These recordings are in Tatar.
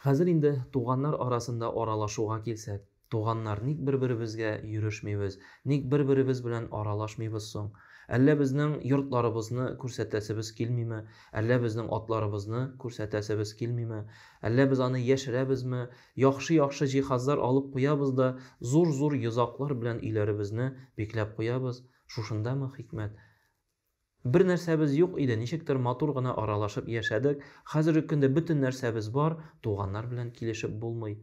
Хәзер инде туганнар арасында аралашуга килсәк, туганнар ник бер-беребезгә йөрешмибез, ник бер-беребез белән аралашмыйбыз соң? Әллә безнең йортларыбызны күрсәтәсебез килмиме? Әллә безнең атларыбызны күрсәтәсебез килмиме? Әллә без аны яшерәбезме? Яхшы-яхшы җиһазлар алып куябыз да, зур-зур йозаклар белән өйләребезне бикләп куябыз. Шушындамы хикмәт? Бер нәрсәбез юк иде, ничектер матур гына аралашып яшәдек. Хәзерге көндә бөтен нәрсәбез бар, туганнар белән килешеп булмый.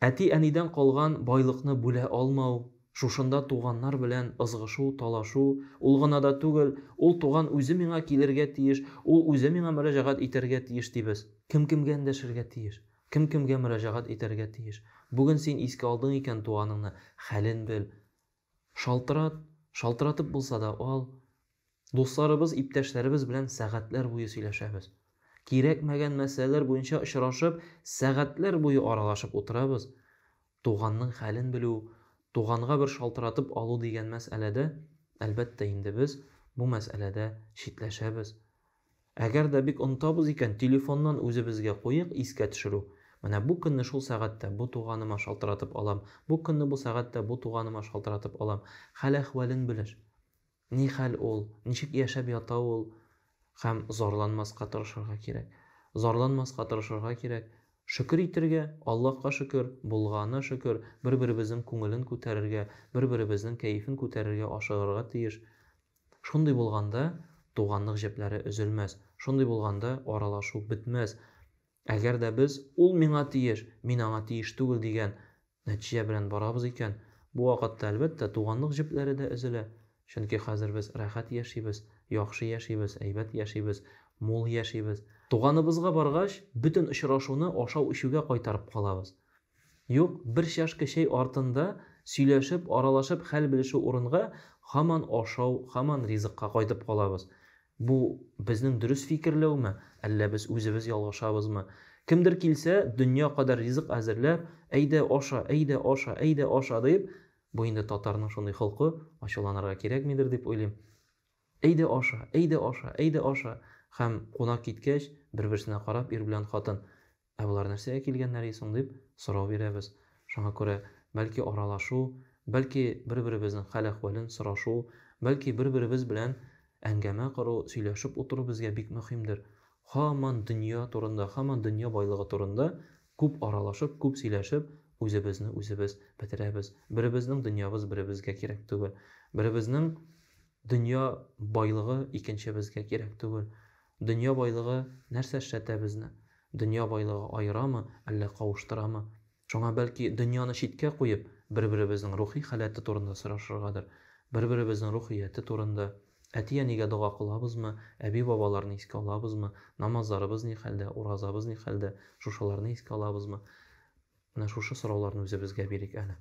Әти-әнидән калган байлыкны бүлә алмау, шушында туганнар белән ызгышу, талашу, ул гына да түгел, ул туган үзе миңа килергә тиеш, ул үзе миңа мөрәҗәгать итәргә тиеш дибез. Кем кемгә эндәшергә тиеш? Кем кемгә мөрәҗәгать итәргә тиеш? Бүген син искә алдың икән туганыңны, хәлен бел. Шалтыратып булса да ал. Дусларыбыз, иптәшләребез белән сәгатьләр буе сөйләшәбез. Кирәкмәгән мәсьәләләр буенча очрашып, сәгатьләр буе аралашып утырабыз. Туганның хәлен белү, туганга бер шалтыратып алу дигән мәсьәләдә, әлбәттә инде без бу мәсьәләдә читләшәбез. Әгәр дә бик онытабыз икән, телефоннан үзебезгә куйык искә төшерү. Менә бу көнне шул сәгатьтә бу туганыма шалтыратып алам, бу көнне бу сәгатьтә бу туганыма шалтыратып алам. Хәл-әхвәлен белеш. Ни хәл ул, ничек яшәп ята ул, һәм зарланмаска тырышырга кирәк. Зарланмаска тырышырга кирәк. Шөкер итәргә, Аллаһка шөкер, булганы шөкер, бер-беребезнең күңелен күтәрергә, бер-беребезнең кәефен күтәрергә ашыгырга тиеш. Шундый булганда туганлык җепләре өзелмәс. Шундый булганда аралашу бетмәс. Әгәр дә без ул миңа тиеш, мин аңа тиеш түгел дигән нәтиҗә белән барабыз икән, бу вакытта әлбәттә туганлык җепләре дә өзелә. Чөнки хәзер без рәхәт яшибез, яхшы яшибез, әйбәт яшибез, мул яшибез. Туганыбызга баргач, бөтен очрашуны ашау-ичүгә кайтарып калабыз. Юк, бер чашка чәй артында сөйләшеп, аралашып, хәл белешү урынга һаман ашау, һаман ризыкка кайтып калабыз. Бу безнең дөрес фикерләүме, әллә без үзебез ялгышабызмы? Кемдер килсә, дөнья кадәр ризык әзерләп, әйдә аша, әйдә аша, әйдә аша дип, бу инде татарның шундый холкы, ачуланырга кирәкмидер дип уйлыйм. Әйдә аша, әйдә аша, әйдә аша. Һәм кунак киткәч, бер-берсенә карап ир белән хатын, ә булар нәрсәгә килгәннәр соң дип сорау бирәбез. Шуңа күрә бәлки аралашу, бәлки бер-беребезнең хәл-әхвәлен сорашу, бәлки бер-беребез белән әңгәмә кору, сөйләшеп утыру безгә бик мөһимдер. Һаман дөнья турында, һаман дөнья байлыгы турында күп аралашып, күп сөйләшеп, үзебезне үзебез бетерәбез. Беребезнең дөньябыз беребезгә кирәк түгел. Беребезнең дөнья байлыгы икенчебезгә кирәк түгел. Дөнья байлыгы нәрсә эшләтә безне? Дөнья байлыгы айырамы, әллә кавыштырамы? Шуңа бәлки дөньяны читкә куеп, бер-беребезнең рухи халәте турында сорашыргадыр. Бер-беребезнең рухияте турында, әти-әнигә дуга кылабызмы, әби-бабаларны искә алабызмы, намазларыбыз ни хәлдә, уразабыз ни хәлдә, шушыларны искә алабызмы? Менә шушы сорауларны үзебезгә бирик әле.